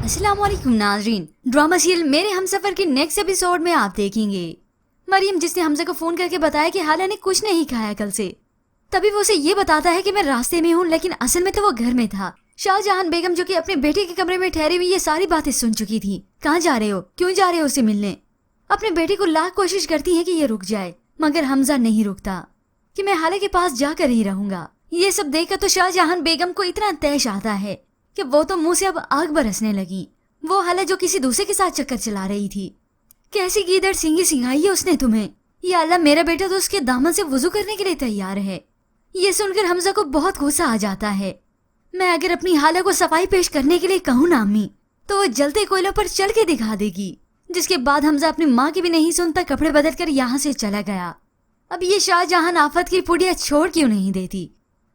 अस्सलाम वालेकुम नाजरीन, ड्रामा सीरियल मेरे हमसफर के नेक्स्ट एपिसोड में आप देखेंगे मरियम जिसने हमजा को फोन करके बताया कि हाला ने कुछ नहीं खाया कल से। तभी वो उसे ये बताता है कि मैं रास्ते में हूँ, लेकिन असल में तो वो घर में था। शाहजहान बेगम जो कि अपने बेटे के कमरे में ठहरी हुई ये सारी बातें सुन चुकी थी। कहाँ जा रहे हो, क्यों जा रहे हो उसे मिलने? अपने बेटे को लाख कोशिश करती है कि ये रुक जाए, मगर हमजा नहीं रुकता कि मैं हाला के पास जाकर ही रहूंगा। ये सब देखकर तो शाहजहान बेगम को इतना तैश आता है कि वो तो मुंह से अब आग बरसने लगी। वो हाला जो किसी दूसरे के साथ चक्कर चला रही थी, कैसी गीदड़ सिंगी सिंगाई है उसने तुम्हें। या अल्लाह, मेरा बेटा तो उसके दामन से वुजू करने के लिए तैयार है। ये सुनकर हमजा को बहुत गुस्सा आ जाता है। मैं अगर अपनी हाला को सफाई पेश करने के लिए कहूँ ना अम्मी, तो वो जलते कोयलों पर चल के दिखा देगी। जिसके बाद हमजा अपनी माँ की भी नहीं सुनता, कपड़े बदल कर यहाँ से चला गया। अब ये शाहजहान आफत की पुड़िया छोड़ क्यों नहीं देती,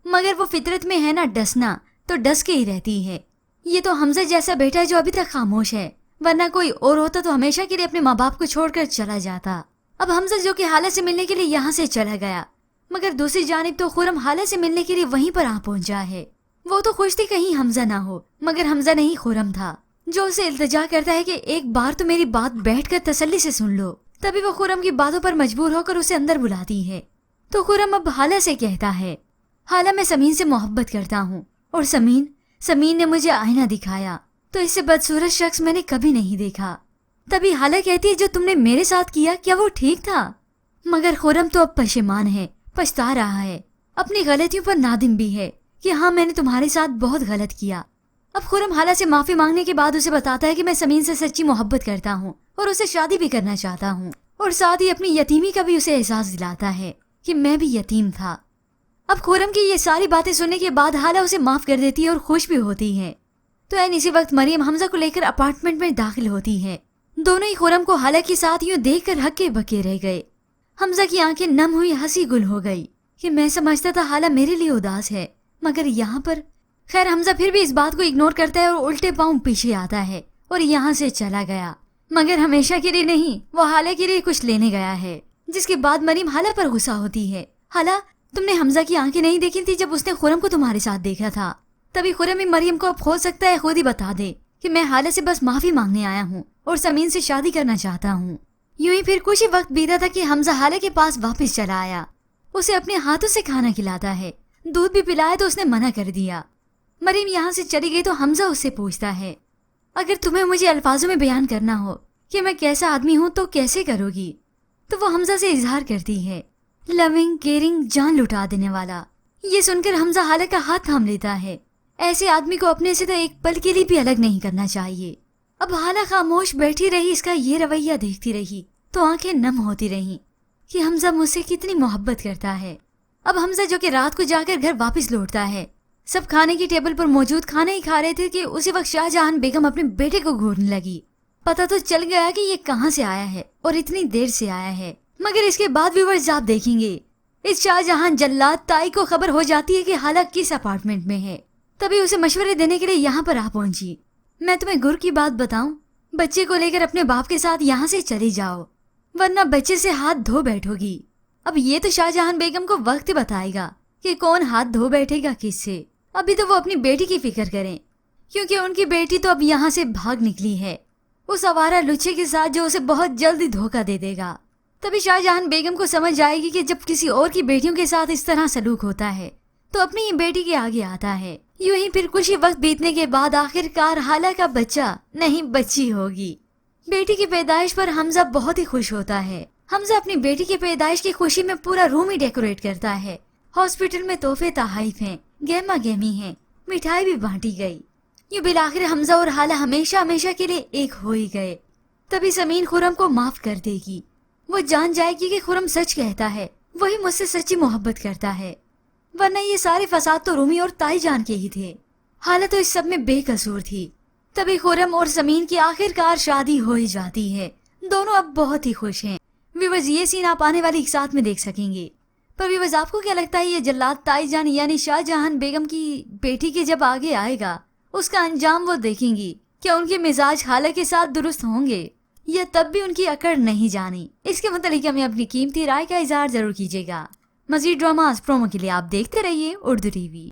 मगर वो फितरत में है ना डसना, तो डस के ही रहती है। ये तो हमजा जैसा बेटा है जो अभी तक खामोश है, वरना कोई और होता तो हमेशा के लिए अपने माँ बाप को छोड़कर चला जाता। अब हमजा जो कि हाला से मिलने के लिए यहाँ से चला गया, मगर दूसरी जानिब तो खुरम हाला से मिलने के लिए वहीं पर आ पहुंचा है। वो तो खुश थी कहीं हमजा ना हो, मगर हमजा नहीं खुरम था जो उसे इल्तिजा करता है कि एक बार तो मेरी बात बैठकर तसल्ली से सुन लो। तभी वो खुरम की बातों पर मजबूर होकर उसे अंदर बुलाती है। तो खुरम अब हाला से कहता है, हाला मैं समीन से मोहब्बत करता हूँ, और समीन ने मुझे आईना दिखाया तो इससे बदसूरत शख्स मैंने कभी नहीं देखा। तभी हाला कहती है, जो तुमने मेरे साथ किया क्या वो ठीक था? मगर खुरम तो अब पशेमान है, पछता रहा है, अपनी गलतियों पर नादिम भी है कि हाँ मैंने तुम्हारे साथ बहुत गलत किया। अब खुरम हाला से माफी मांगने के बाद उसे बताता है कि मैं समीन से सच्ची मोहब्बत करता हूँ और उसे शादी भी करना चाहता हूँ, और साथ ही अपनी यतीमी का भी उसे एहसास दिलाता है कि मैं भी यतीम था। अब खुरम की ये सारी बातें सुनने के बाद हाला उसे माफ कर देती है और खुश भी होती है। तो एन इसी वक्त मरियम हमजा को लेकर अपार्टमेंट में दाखिल होती है। दोनों ही खुरम को हाला के साथ यूं देखकर हक्के बक्के रह गए। हमजा की आंखें नम हुई हंसी गुल हो गई कि मैं समझता था हाला मेरे लिए उदास है, मगर यहाँ पर। खैर हमजा फिर भी इस बात को इग्नोर करता है और उल्टे पांव पीछे आता है और यहाँ से चला गया, मगर हमेशा के लिए नहीं, वो हाला के लिए कुछ लेने गया है। जिसके बाद मरियम हाला पर गुस्सा होती है। हाला, तुमने हमजा की आंखें नहीं देखी थी जब उसने खुरम को तुम्हारे साथ देखा था? तभी खुरम ही मरियम को अब हो सकता है खुद ही बता दे कि मैं हाला से बस माफी मांगने आया हूँ और समीन से शादी करना चाहता हूँ। यूं ही फिर कुछ ही वक्त बीता था कि हमजा हाला के पास वापस चला आया। उसे अपने हाथों से खाना खिलाता है, दूध भी पिलाया तो उसने मना कर दिया। मरियम यहाँ से चली गई तो हमजा उससे पूछता है, अगर तुम्हें मुझे अल्फाजों में बयान करना हो कि मैं कैसा आदमी हूँ तो कैसे करोगी? तो वो हमजा से इजहार करती है, लविंग, केयरिंग, जान लुटा देने वाला। ये सुनकर हमजा हाला का हाथ थाम लेता है। ऐसे आदमी को अपने से तो एक पल के लिए भी अलग नहीं करना चाहिए। अब हाला खामोश बैठी रही, इसका ये रवैया देखती रही तो आंखें नम होती रहीं कि हमजा मुझसे कितनी मोहब्बत करता है। अब हमजा जो कि रात को जाकर घर वापस लौटता है, सब खाने की टेबल पर मौजूद खाना ही खा रहे थे कि उसी वक्त शाहजहान बेगम अपने बेटे को घूरने लगी। पता तो चल गया कि ये कहाँ से आया है और इतनी देर से आया है, मगर इसके बाद व्यूअर्स आप देखेंगे इस शाहजहान जल्लाद ताई को खबर हो जाती है कि हाला किस अपार्टमेंट में है। तभी उसे मशवरे देने के लिए यहाँ पर आ पहुंची। मैं तुम्हें गुर की बात बताऊं, बच्चे को लेकर अपने बाप के साथ यहाँ से चली जाओ, वरना बच्चे से हाथ धो बैठोगी। अब ये तो शाहजहान बेगम को वक्त बताएगा कि कौन हाथ धो बैठेगा किससे। अभी तो वो अपनी बेटी की फिक्र करें, क्योंकि उनकी बेटी तो अब यहाँ से भाग निकली है उस आवारा लुच्चे के साथ जो उसे बहुत जल्दी धोखा दे देगा। तभी शाहजहान बेगम को समझ आएगी कि जब किसी और की बेटियों के साथ इस तरह सलूक होता है तो अपनी ही बेटी के आगे आता है। यूं ही फिर कुछ ही वक्त बीतने के बाद आखिरकार हाला का बच्चा नहीं बच्ची होगी। बेटी की पैदाइश पर हमजा बहुत ही खुश होता है। हमजा अपनी बेटी की पैदाइश की खुशी में पूरा रूम ही डेकोरेट करता है। हॉस्पिटल में तोहफे तहाइफ हैं, गहमा गहमी है, मिठाई भी बांटी गई। यूं बिलाखिर हमजा और हाला हमेशा हमेशा के लिए एक हो ही गए। तभी समीन खुरम को माफ कर देगी। वो जान जाएगी कि खुरम सच कहता है, वही मुझसे सच्ची मोहब्बत करता है, वरना ये सारे फसाद तो रूमी और ताई जान के ही थे। हाला तो इस सब में बेकसूर थी। तभी खुरम और समीन की आखिरकार शादी हो ही जाती है। दोनों अब बहुत ही खुश हैं। व्यूअर्स, ये सीन आप आने वाली एक साथ में देख सकेंगे। पर व्यूअर्स, आपको क्या लगता है ये जल्लाद ताई जान यानी शाहजहान बेगम की बेटी के जब आगे आएगा उसका अंजाम वो देखेंगी? क्या उनके मिजाज हाला के साथ दुरुस्त होंगे या तब भी उनकी अकड़ नहीं जानी? इसके मुतालिक हमें अपनी कीमती राय का इजहार जरूर कीजिएगा। मजीद ड्रामास प्रोमो के लिए आप देखते रहिए उर्दू टीवी।